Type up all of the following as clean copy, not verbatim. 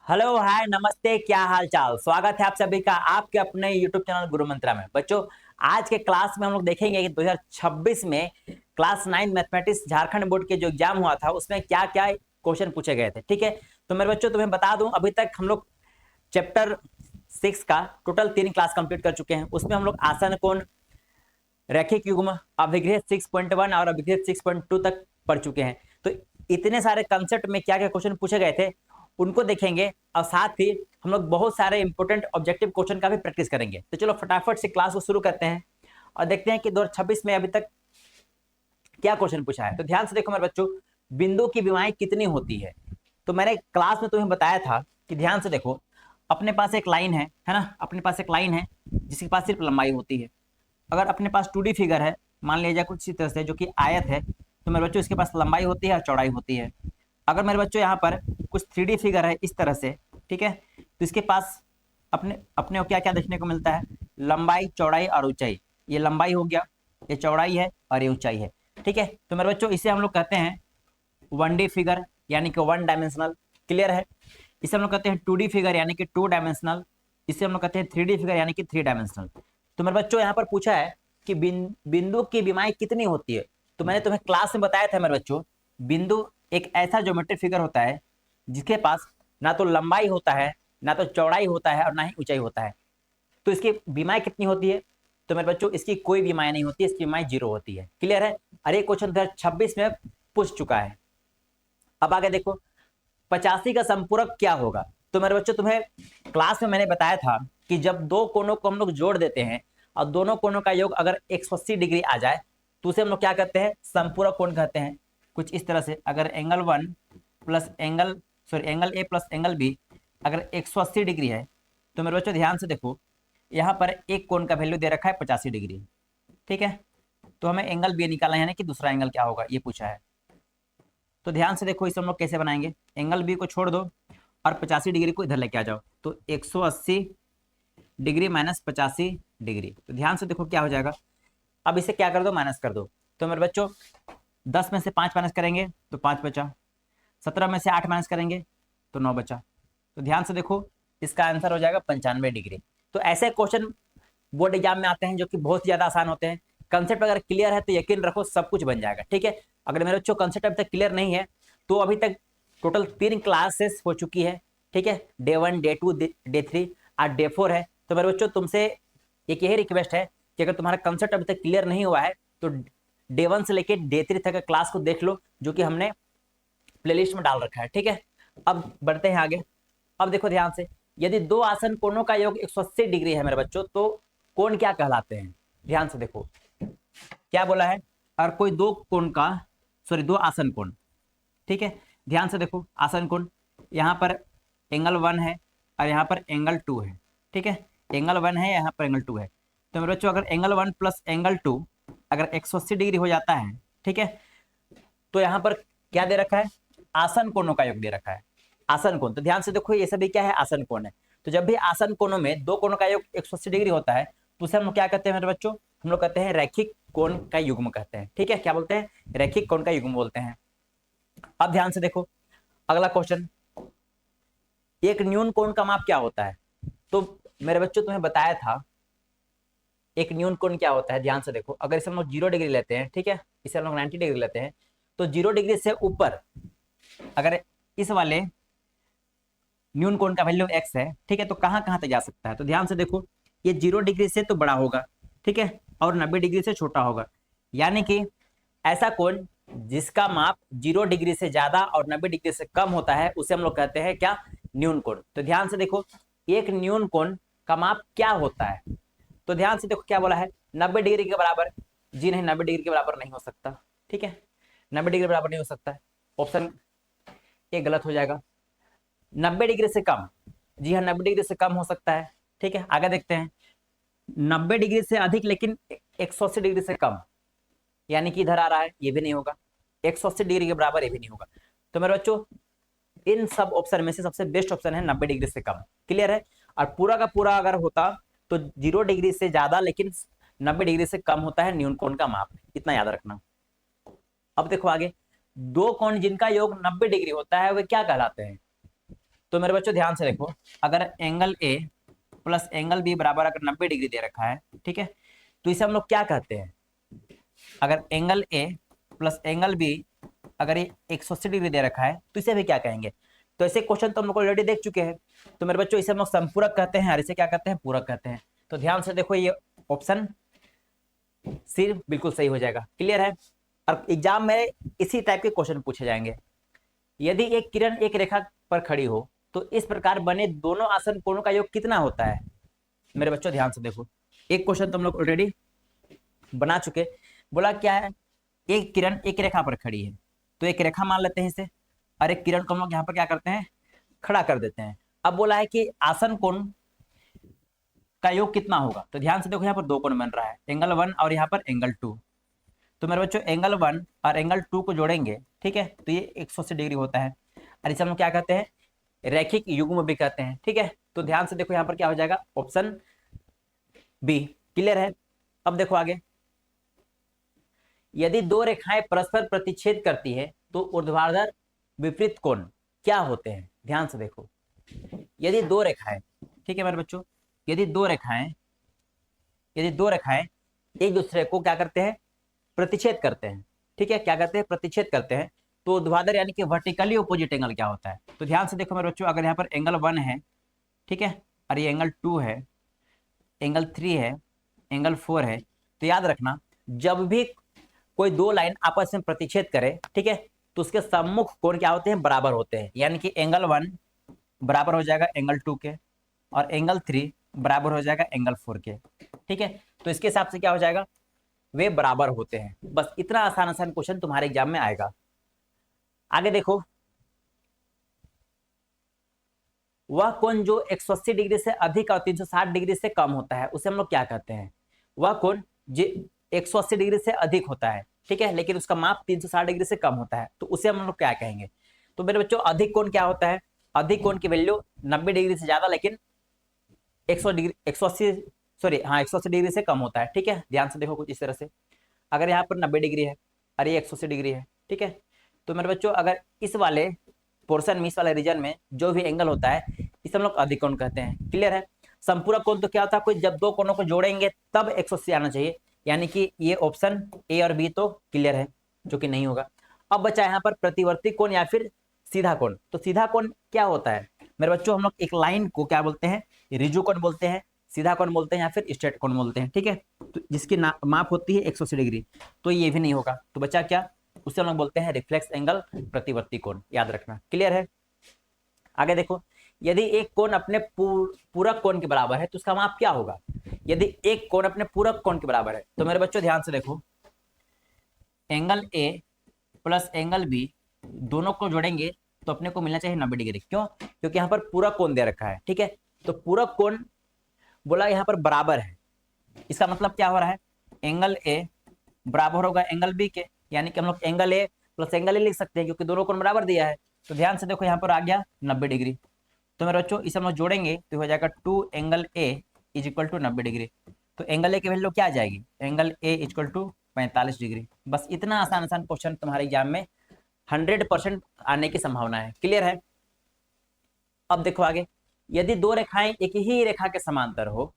Hello hi नमस्ते, क्या हाल चाल। स्वागत है आप सभी का आपके अपने यूट्यूब चैनल गुरु मंत्रा में। बच्चों, आज के क्लास में हम लोग देखेंगे कि 2026 में क्लास 9 मैथमेटिक्स झारखंड बोर्ड के जो एग्जाम हुआ था उसमें क्या क्या क्वेश्चन पूछे गए थे। ठीक है, तो मेरे बच्चों तुम्हें बता दूं, अभी तक हम लोग चैप्टर 6 का टोटल 3 क्लास कंप्लीट कर चुके हैं। उसमें हम लोग आसन कोण, रैखिक युग्म, अभिग्रह 6.1 और अभिग्रह 6.2 तक पढ़ चुके हैं। तो इतने सारे कंसेप्ट में क्या क्या क्वेश्चन पूछे गए थे उनको देखेंगे, और साथ ही हम लोग बहुत सारे इंपोर्टेंट ऑब्जेक्टिव क्वेश्चन का भी प्रैक्टिस करेंगे। तो चलो फटाफट से क्लास को शुरू करते हैं और देखते हैं कि 2026 में अभी तक क्या क्वेश्चन पूछा है। तो ध्यान से देखो मेरे बच्चों, बिंदु की विमाएं कितनी होती है। तो मैंने क्लास में तुम्हें बताया था कि ध्यान से देखो, अपने पास एक लाइन है ना, अपने पास एक लाइन है जिसके पास सिर्फ लंबाई होती है। अगर अपने पास 2D फिगर है, मान लीजिए कुछ इसी तरह से, जो कि आयत है, तो मेरे बच्चों इसके पास लंबाई होती है और चौड़ाई होती है। अगर मेरे बच्चों यहाँ पर कुछ 3D फिगर है इस तरह से, ठीक है, तो इसके पास अपने अपने को क्या क्या देखने को मिलता है, लंबाई, चौड़ाई और ऊंचाई। ये लंबाई हो गया, ये चौड़ाई है और ये ऊंचाई है। ठीक है, तो मेरे बच्चों इसे हम लोग कहते हैं 1D फिगर यानी कि 1 डायमेंशनल। क्लियर है। इसे हम लोग कहते हैं 2D फिगर यानी कि 2 डायमेंशनल। इसे हम लोग कहते हैं 3D फिगर यानी कि 3 डायमेंशनल। तो मेरे बच्चों यहाँ पर पूछा है कि बिंदु की विमाएं कितनी होती है। तो मैंने तुम्हें क्लास में बताया था मेरे बच्चों, बिंदु एक ऐसा ज्योमेट्रिक फिगर होता है जिसके पास ना तो लंबाई होता है, ना तो चौड़ाई होता है और ना ही ऊंचाई होता है। तो इसकी विमाएं कितनी होती है। तो मेरे बच्चों इसकी कोई विमाएं नहीं होती, इसकी विमाएं 0 होती है। क्लियर है। अरे क्वेश्चन 2026 में पूछ चुका है। अब आगे देखो, 85 का संपूरक क्या होगा। तो मेरे बच्चों तुम्हें क्लास में मैंने बताया था कि जब दो कोणों को हम लोग जोड़ देते हैं और दोनों कोणों का योग अगर 180 डिग्री आ जाए तो उसे हम लोग क्या कहते हैं, संपूरक कोण कहते हैं। कुछ इस तरह से, अगर angle one plus angle A plus angle B अगर 180 डिग्री है, तो मेरे बच्चों ध्यान से देखो, यहाँ पर एक कोण का वैल्यू दे रखा है 85 डिग्री। ठीक है, तो हमें एंगल बी निकालना है, यानी कि दूसरा एंगल क्या होगा ये पूछा है। तो ध्यान से देखो, इसे हम लोग कैसे बनाएंगे, एंगल बी को छोड़ दो और 85 डिग्री को इधर लेके आ जाओ। तो 180 डिग्री माइनस 85 डिग्री, तो ध्यान से देखो क्या हो जाएगा। अब इसे क्या कर दो, माइनस कर दो। तो मेरे बच्चों 10 में से 5 माइनस करेंगे तो 5 बचा, 17 में से 8 माइनस करेंगे तो 9 बचा। तो ध्यान से देखो, इसका आंसर हो जाएगा 95 डिग्री। तो ऐसे क्वेश्चन बोर्ड एग्जाम में आते हैं जो कि बहुत ज्यादा आसान होते हैं। कंसेप्ट अगर क्लियर है तो यकीन रखो सब कुछ बन जाएगा। ठीक है, अगर मेरे बच्चों कंसेप्ट अभी तक क्लियर नहीं है तो अभी तक टोटल 3 क्लासेस हो चुकी है। ठीक है, डे 1, डे 2, डे 3 और डे 4 है। तो मेरे बच्चों तुमसे एक यही रिक्वेस्ट है कि अगर तुम्हारा कंसेप्ट अभी तक क्लियर नहीं हुआ है तो डे 1 से लेकर डे 3 तक का क्लास को देख लो, जो कि हमने प्लेलिस्ट में डाल रखा है। ठीक है, अब बढ़ते हैं आगे। अब देखो ध्यान से, यदि दो आसन कोणों का योग 180 डिग्री है मेरे बच्चों, तो कोण क्या कहलाते हैं। ध्यान से देखो क्या बोला है, और कोई दो आसन कोण। ठीक है, ध्यान से देखो, आसन कोण यहाँ पर एंगल 1 है और यहाँ पर एंगल 2 है। ठीक है, एंगल 1 है, यहाँ पर एंगल 2 है। तो मेरे बच्चों अगर एंगल 1 प्लस एंगल 2 अगर 180 डिग्री हो जाता है, ठीक है, तो यहाँ पर क्या दे रखा है, आसन कोणों का योग दे रखा है, आसन कोण। तो ध्यान से देखो, ये सभी क्या है, आसन कोण है। तो जब भी आसन कोणों में दो कोणों का योग 180 डिग्री होता है तो उसे हम लोग क्या कहते हैं मेरे बच्चों, हम लोग कहते हैं रैखिक कोण का युग्म कहते हैं। ठीक है, क्या बोलते हैं, रैखिक कोण का युग्म बोलते हैं। अब ध्यान से देखो अगला क्वेश्चन, एक न्यून कोण का माप क्या होता है। तो मेरे बच्चों तुम्हें बताया था एक न्यून कोण क्या होता है। ध्यान से देखो, अगर इसे हम लोग 0 डिग्री लेते हैं, ठीक है, इसे हम लोग 90 डिग्री लेते हैं, तो 0 डिग्री से ऊपर अगर इस वाले न्यून कोण का वैल्यू x है, ठीक है, तो कहां कहां तक जा सकता है। तो ध्यान से देखो, ये 0 डिग्री से तो बड़ा होगा, ठीक है, और 90 डिग्री से छोटा होगा। यानी कि ऐसा कोण जिसका माप 0 डिग्री से ज्यादा और 90 डिग्री से कम होता है उसे हम लोग कहते हैं क्या, न्यून कोण। तो ध्यान से देखो, एक न्यून कोण का माप क्या होता है। तो ध्यान से देखो क्या बोला है, 90 डिग्री के बराबर। जी नहीं, 90 डिग्री के बराबर नहीं हो सकता। ठीक है, 90 डिग्री के बराबर नहीं हो सकता है, ऑप्शन ए गलत हो जाएगा। 90 डिग्री से कम, जी हाँ 90 डिग्री से कम हो सकता है। ठीक है, आगे देखते हैं, 90 डिग्री से अधिक लेकिन 180 डिग्री से कम, यानी कि इधर आ रहा है, ये भी नहीं होगा। 180 डिग्री के बराबर ये भी नहीं होगा। तो मेरे बच्चों इन सब ऑप्शन में से सबसे बेस्ट ऑप्शन है 90 डिग्री से कम। क्लियर है। और पूरा का पूरा अगर होता तो 0 डिग्री से ज्यादा लेकिन 90 डिग्री से कम होता है न्यून कोण का माप, इतना याद रखना। अब देखो आगे, दो कोण जिनका योग 90 डिग्री होता है वे क्या कहलाते हैं। तो मेरे बच्चों ध्यान से देखो, अगर angle A plus angle B बराबर अगर 90 डिग्री दे रखा है, ठीक है, तो इसे हम लोग क्या कहते हैं? अगर angle A plus angle B अगर ये 180 डिग्री दे रखा है तो इसे भी क्या कहेंगे? तो ऐसे क्वेश्चन तो हम लोग ऑलरेडी देख चुके हैं। तो मेरे बच्चों इसे हम लोग संपूरक कहते हैं और इसे क्या कहते हैं? पूरक कहते हैं। तो ध्यान से देखो, ये ऑप्शन सी बिल्कुल सही हो जाएगा। क्लियर है? और एग्जाम में इसी टाइप के क्वेश्चन पूछे जाएंगे। यदि एक किरण एक रेखा पर खड़ी हो तो इस प्रकार बने दोनों आसन कोणों का योग कितना होता है? मेरे बच्चों ध्यान से देखो, एक क्वेश्चन तो हम लोग ऑलरेडी बना चुके। बोला क्या है? एक किरण एक रेखा पर खड़ी है, तो एक रेखा मान लेते हैं इसे, और एक किरण को हम लोग यहाँ पर क्या करते हैं? खड़ा कर देते हैं। अब बोला है कि आसन कोण का योग कितना होगा? तो ध्यान से देखो, यहाँ पर दो कोण बन रहा है, एंगल 1 और यहाँ पर एंगल 2। तो मेरे बच्चों एंगल 1 और एंगल 2 को जोड़ेंगे, ठीक है, तो ये 180 डिग्री होता है, और इसे हम लोग क्या कहते हैं? रैखिक युग्म भी कहते हैं। ठीक है, तो ध्यान से देखो, यहाँ पर क्या हो जाएगा? Option B. क्लियर है? अब देखो आगे, यदि दो रेखाएं परस्पर प्रतिच्छेद करती है तो ऊर्ध्वाधर विपरीत कोण क्या होते हैं? ध्यान से देखो, यदि दो रेखाएं, ठीक है मेरे बच्चों, यदि दो रेखाएं एक दूसरे को क्या करते हैं? प्रतिच्छेद करते हैं। ठीक है, क्या करते हैं? प्रतिच्छेद करते हैं। तो ऊर्ध्वाधर यानी कि वर्टिकली ऑपोजिट एंगल क्या होता है? तो ध्यान से देखो मेरे बच्चों, अगर यहाँ पर एंगल 1 है, ठीक है, और ये एंगल 2 है, एंगल 3 है, एंगल 4 है, तो याद रखना, जब भी कोई दो लाइन आपस में प्रतिच्छेद करे, ठीक है, तो उसके सम्मुख कोण क्या होते हैं? बराबर होते हैं। यानी कि एंगल 1 बराबर हो जाएगा एंगल 2 के, और एंगल 3 बराबर हो जाएगा एंगल 4 के। ठीक है, तो इसके हिसाब से क्या हो जाएगा? वे बराबर होते हैं। बस इतना आसान आसान क्वेश्चन तुम्हारे एग्जाम में आएगा। आगे देखो, वह कोण जो 180 डिग्री से अधिक और 360 डिग्री से कम होता है उसे हम लोग क्या कहते हैं? वह कोण जो 180 डिग्री से अधिक होता है, ठीक है, लेकिन उसका माप 360 डिग्री से कम होता है, तो उसे हम लोग क्या कहेंगे? तो मेरे बच्चों अधिक कोण क्या होता है? अधिक कोण की वैल्यू 90 डिग्री से ज्यादा लेकिन 100 डिग्री 180 सॉरी हाँ 180 डिग्री से कम होता है। ठीक है, ध्यान से देखो कुछ इस तरह से, अगर यहाँ पर 90 डिग्री है और ये 180 डिग्री है, ठीक है, तो मेरे बच्चों अगर इस वाले पोर्शन में, इस वाले रीजन में जो भी एंगल होता है इसे हम लोग अधिक कोण कहते हैं। क्लियर है? संपूरक कोण तो क्या होता है? कोई जब दो कोणों को जोड़ेंगे तब 180 आना चाहिए, यानी कि ये ऑप्शन ए और बी तो क्लियर है, जो कि नहीं होगा। अब बचा यहाँ पर प्रतिवर्ती कोण या फिर सीधा कोण। तो सीधा कोण क्या होता है मेरे बच्चों? हम लोग एक लाइन को क्या बोलते हैं? रिजु कोण बोलते हैं, सीधा कोण बोलते हैं, या फिर स्ट्रेट कोण बोलते हैं। ठीक है, तो जिसकी माप होती है 180 डिग्री, तो ये भी नहीं होगा। तो बचा क्या? उसे हम लोग बोलते हैं रिफ्लेक्स एंगल, प्रतिवर्ती कोण। याद रखना। क्लियर है? आगे देखो, यदि एक कोण अपने पूरक कोण के बराबर है तो उसका माप क्या होगा? यदि एक कोण अपने पूरक कोण के बराबर है तो मेरे बच्चों ध्यान से देखो, angle A plus angle B दोनों को जोड़ेंगे तो अपने को मिलना चाहिए 90 डिग्री। क्यों? क्योंकि यहाँ पर पूरक कोण दे रखा है। ठीक है, तो पूरक कोण बोला यहाँ पर बराबर है, इसका मतलब क्या हो रहा है? एंगल ए बराबर होगा एंगल बी के, यानी कि हम लोग एंगल ए प्लस एंगल ए लिख सकते हैं क्योंकि दोनों कोण बराबर दिया है। तो ध्यान से देखो, यहाँ पर आ गया 90 डिग्री। तो मेरे बच्चों इसे हम लोग जोड़ेंगे तो हो जाएगा 2 angle A is equal to 90 degree. तो एंगल ए की वैल्यू क्या आ जाएगी? Angle A is equal to 45 degree. बस इतना आसान आसान क्वेश्चन तुम्हारे एग्जाम में 100% आने की संभावना है। क्लियर है? अब देखो आगे, यदि दो रेखाएं एक ही रेखा के समांतर हो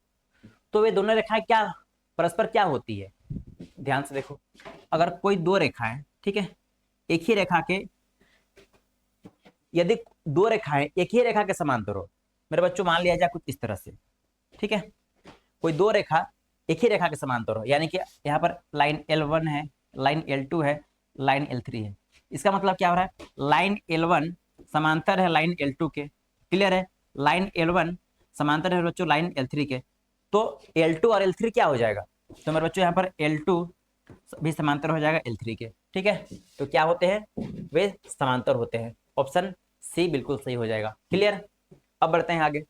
तो वे दोनों रेखाएं क्या परस्पर क्या होती है? ध्यान से देखो, अगर कोई दो रेखाएं, ठीक है, एक ही रेखा के, यदि दो रेखाएं एक ही रेखा के समांतर हो, मेरे बच्चों मान लिया जाए कुछ इस तरह से, ठीक है, कोई दो रेखा एक ही रेखा के समांतर हो, यानी कि यहाँ पर लाइन L1 है, लाइन L2 है, लाइन L3 है। इसका मतलब क्या हो रहा है? लाइन L1 समांतर है लाइन L2 के। क्लियर है? लाइन L1 समांतर है बच्चों लाइन L3 के। तो L2 और L3 क्या हो जाएगा? तो मेरे बच्चों यहाँ पर L2 भी समांतर हो जाएगा L3 के। ठीक है, तो क्या होते हैं? वे समांतर होते हैं। ऑप्शन सी बिल्कुल सही हो जाएगा। क्लियर? अब बढ़ते हैं आगे।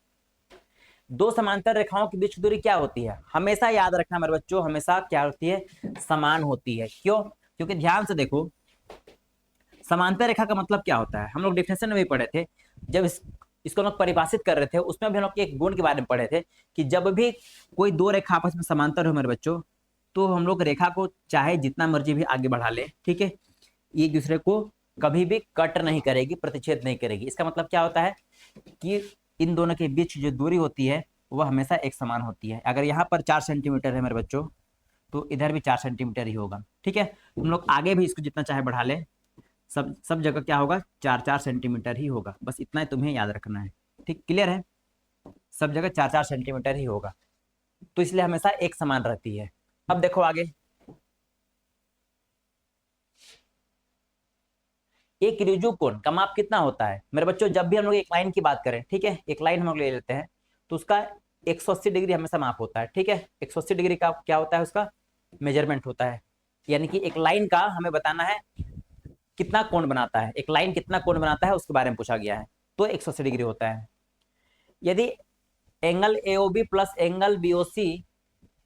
दो समांतर रेखाओं के बीच की दूरी क्या होती है? हमेशा याद रखना मेरे बच्चों, हमेशा क्या होती है? समान होती है। क्यों? क्योंकि ध्यान से देखो, समांतर रेखा का मतलब क्या होता है? हम लोग डिफिनेशन में भी पढ़े थे, जब इसको लोग परिभाषित कर रहे थे उसमें भी हम लोग एक गुण के बारे में पढ़े थे कि जब भी कोई दो रेखा आपस में समांतर हो मेरे बच्चों, तो हम लोग रेखा को चाहे जितना मर्जी भी आगे बढ़ा ले, ठीक है, एक दूसरे को कभी भी कट नहीं करेगी, प्रतिच्छेद नहीं करेगी। इसका मतलब क्या होता है? कि इन दोनों के बीच जो दूरी होती है वह हमेशा एक समान होती है। अगर यहाँ पर 4 सेंटीमीटर है मेरे बच्चों, तो इधर भी 4 सेंटीमीटर ही होगा। ठीक है, हम लोग आगे भी इसको जितना चाहे बढ़ा लें, सब जगह क्या होगा, 4-4 सेंटीमीटर ही होगा। बस इतना ही तुम्हें याद रखना है। ठीक, क्लियर है, सब जगह 4-4 सेंटीमीटर ही होगा, तो इसलिए हमेशा एक समान रहती है। अब देखो आगे, एक ऋजु कोण का माप कितना होता है मेरे बच्चों? जब भी हम लोग एक लाइन की बात करें, ठीक है, एक लाइन हम लोग ले लेते हैं, तो उसका 180 डिग्री हमेशा माप होता है। ठीक है, 180 डिग्री का क्या होता है, उसका मेजरमेंट होता है। यानी कि एक लाइन का हमें बताना है कितना कोण बनाता है, एक लाइन कितना कोण बनाता है उसके बारे में पूछा गया है, तो 180 डिग्री होता है। यदि angle AOB plus angle BOC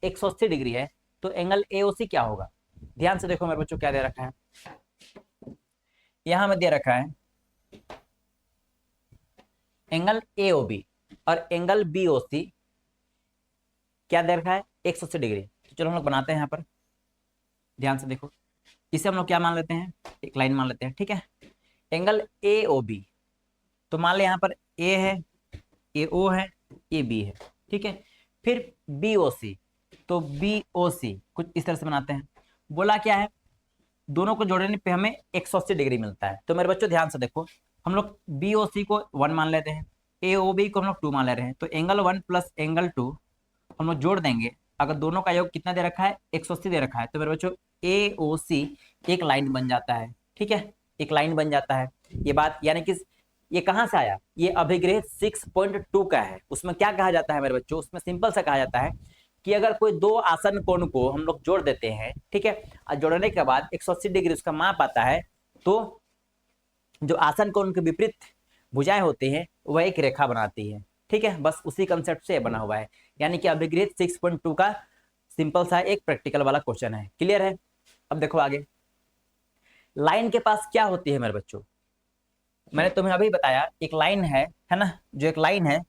180 degree है, तो एंगल एओसी क्या होगा? ध्यान से देखो मेरे बच्चों, क्या दे रखा है, यहां में दे रखा है एंगल एओबी और एंगल बीओसी क्या दे रखा है, 180 डिग्री। तो चलो हम लोग बनाते हैं यहाँ पर, ध्यान से देखो, इसे हम लोग क्या मान लेते हैं, एक लाइन मान लेते हैं। ठीक है, एंगल एओबी, तो मान ले यहाँ पर ए है, एओ है, ए बी है। ठीक है, फिर बीओसी, तो बीओसी कुछ इस तरह से बनाते हैं। बोला क्या है, दोनों को जोड़ने पे हमें 180 डिग्री मिलता है। तो मेरे बच्चों ध्यान से देखो, हम लोग बीओसी को 1 मान लेते हैं, एओबी को हम लोग 2 मान ले रहे हैं, तो एंगल 1 प्लस एंगल 2 हम लोग जोड़ देंगे। अगर दोनों का योग कितना दे रखा है, 180 दे रखा है, तो मेरे बच्चों एओसी एक लाइन बन जाता है। ठीक है, एक लाइन बन जाता है। ये बात यानी कि ये कहाँ से आया, ये अभिग्रहित 6.2 का है। उसमें क्या कहा जाता है मेरे बच्चों, उसमें सिंपल सा कहा जाता है कि अगर कोई दो आसन कोण को हम लोग जोड़ देते हैं, ठीक है, और जोड़ने के बाद 180 डिग्री उसका माप आता है, तो जो आसन कोण के विपरीत भुजाएं होती हैं वह एक रेखा बनाती है। ठीक है, बस उसी कंसेप्ट से बना हुआ है। यानी कि अभिग्रहित 6.2 का सिंपल सा एक प्रैक्टिकल वाला क्वेश्चन है। क्लियर है? अब देखो आगे, लाइन के पास क्या होती है मेरे बच्चों, मैंने तुम्हें अभी बताया एक लाइन है ना, जो एक लाइन है,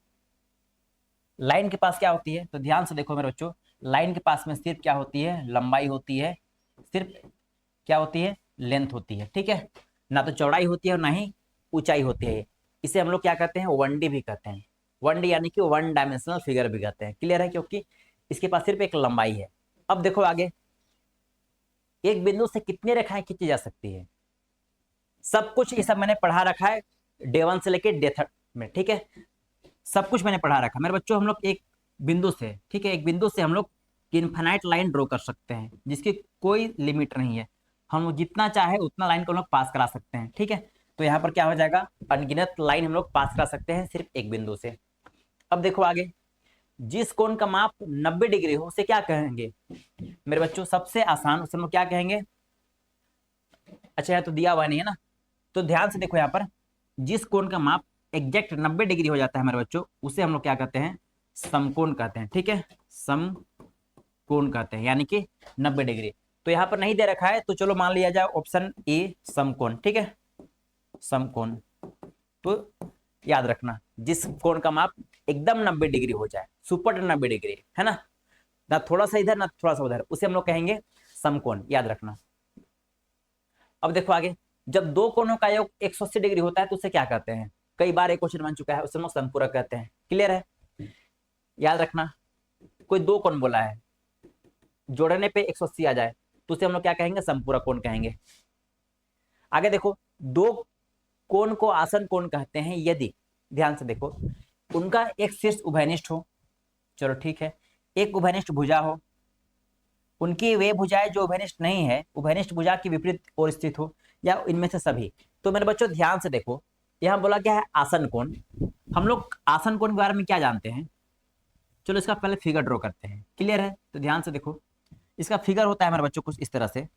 लाइन के पास क्या होती है, तो ध्यान से देखो मेरे बच्चों, लाइन के पास में सिर्फ क्या होती है, लंबाई होती है, सिर्फ क्या होती है, लेंथ होती है। ठीक है, ना तो चौड़ाई होती है और ना ही ऊंचाई होती है। इसे हम लोग क्या कहते हैं, 1D भी कहते हैं। 1D यानी कि 1 डायमेंशनल फिगर भी कहते हैं। क्लियर है? क्योंकि इसके पास सिर्फ एक लंबाई है। अब देखो आगे, एक बिंदु से कितनी रेखाएं खींची जा सकती है, सब कुछ ये सब मैंने पढ़ा रखा है डे 1 से लेके डे 3 में। ठीक है, सब कुछ मैंने पढ़ा रखा मेरे बच्चों। हम लोग एक बिंदु से, ठीक है, एक बिंदु से हम लोग इनफाइनाइट लाइन ड्रॉ कर सकते हैं, जिसकी कोई लिमिट नहीं है। हम लोग जितना चाहे उतना लाइन को हम लोग पास करा सकते हैं। ठीक है, तो यहाँ पर क्या हो जाएगा, अनगिनत लाइन हम लोग पास करा सकते हैं सिर्फ एक बिंदु से। अब देखो आगे, जिस कोण का माप 90 डिग्री हो उसे क्या कहेंगे मेरे बच्चों? सबसे आसान, उसे हम लोग क्या कहेंगे? अच्छा, यहाँ तो दिया हुआ नहीं है ना, तो ध्यान से देखो, यहाँ पर जिस कोण का माप एग्जैक्ट 90 डिग्री हो जाता है मेरे बच्चों, उसे हम लोग क्या कहते हैं, समकोण कहते हैं। ठीक है, समकोण कहते हैं, यानी कि 90 डिग्री। तो यहाँ पर नहीं दे रखा है, तो चलो मान लिया जाए ऑप्शन ए समकोण। ठीक है, समकोण, तो याद रखना जिस कोण का माप एकदम 90 डिग्री हो जाए, सुपर 90 डिग्री, है ना थोड़ा सा इधर ना थोड़ा सा उधर, उसे हम लोग कहेंगे समकोण। याद रखना। अब देखो आगे, जब दो कोणों का योग 180 डिग्री होता है तो उसे क्या कहते हैं? कई बार एक क्वेश्चन बन चुका है, उसे हम लोग समपूरक कहते हैं। क्लियर है? याद रखना, कोई दो कोण बोला है, जोड़ने पे 180 आ जाए तो उसे हम लोग क्या कहेंगे, समपूरक कोण कहेंगे। आगे देखो, दो कोण को आसन कोण कहते हैं यदि, ध्यान से देखो, उनका एक शीर्ष उभयनिष्ठ हो, चलो ठीक है, एक उभयनिष्ठ भुजा हो, उनकी वे भुजाएं जो उभयनिष्ठ नहीं है, उभयनिष्ठ भुजा की विपरीत ओर स्थित हो, या इनमें से सभी। तो मेरे बच्चों ध्यान से देखो, यहाँ बोला क्या है, आसन कोण। हम लोग आसन कोण के बारे में क्या जानते हैं, चलो इसका पहले फिगर ड्रॉ करते हैं। क्लियर है? तो ध्यान से देखो, इसका फिगर होता है मेरे बच्चों कुछ इस तरह से।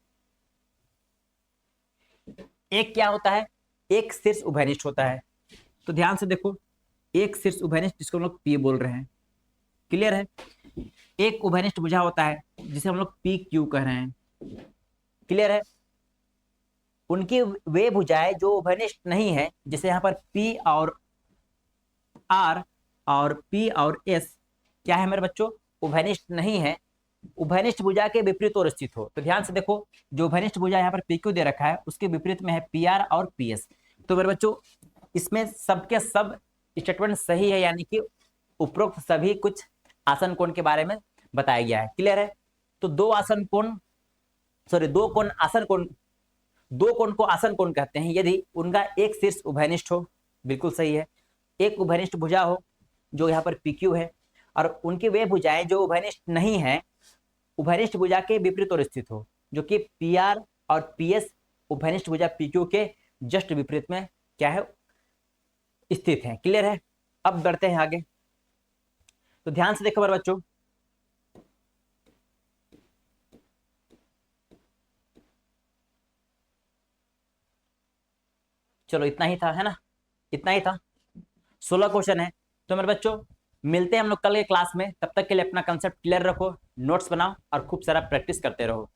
एक क्या होता है, एक शीर्ष उभयनिष्ठ होता है। तो ध्यान से देखो, एक शीर्ष उभयनिष्ठ जिसको हम लोग पी बोल रहे हैं। क्लियर है? एक उभयनिष्ठ भुजा होता है जिसे हम लोग पी क्यू कह रहे हैं। क्लियर है? उनकी वे भुजाएं जो उभयनिष्ठ नहीं है, जैसे यहाँ पर पी और आर और पी और एस क्या है मेरे बच्चों, उभयनिष्ठ नहीं है, उभयनिष्ठ भुजा के विपरीत ओर स्थित हो। तो ध्यान से देखो, जो उभयनिष्ठ भुजा यहाँ पर पी क्यू दे रखा है उसके विपरीत में है पी आर और पी एस। तो मेरे बच्चों इसमें सबके सब स्टेटमेंट सही है, यानी कि उपरोक्त सभी कुछ आसन कोण के बारे में बताया गया है। क्लियर है? तो दो आसन कोण, सॉरी दो कोण आसन कोण, दो कोण को आसन कोण कहते हैं यदि उनका एक शीर्ष उभयनिष्ठ हो, बिल्कुल सही है, एक उभयनिष्ठ भुजा हो जो यहाँ पर PQ है, और उनकी वे भुजाएं जो उभयनिष्ठ नहीं है, उभयनिष्ठ भुजा के विपरीत और स्थित हो, जो कि PR और PS उभयनिष्ठ भुजा PQ के जस्ट विपरीत में क्या है, स्थित है। क्लियर है? अब बढ़ते हैं आगे। तो ध्यान से देखो मेरे बच्चों, चलो इतना ही था, है ना, इतना ही था। 16 क्वेश्चन है। तो मेरे बच्चों मिलते हैं हम लोग कल के क्लास में, तब तक के लिए अपना कंसेप्ट क्लियर रखो, नोट्स बनाओ और खूब सारा प्रैक्टिस करते रहो।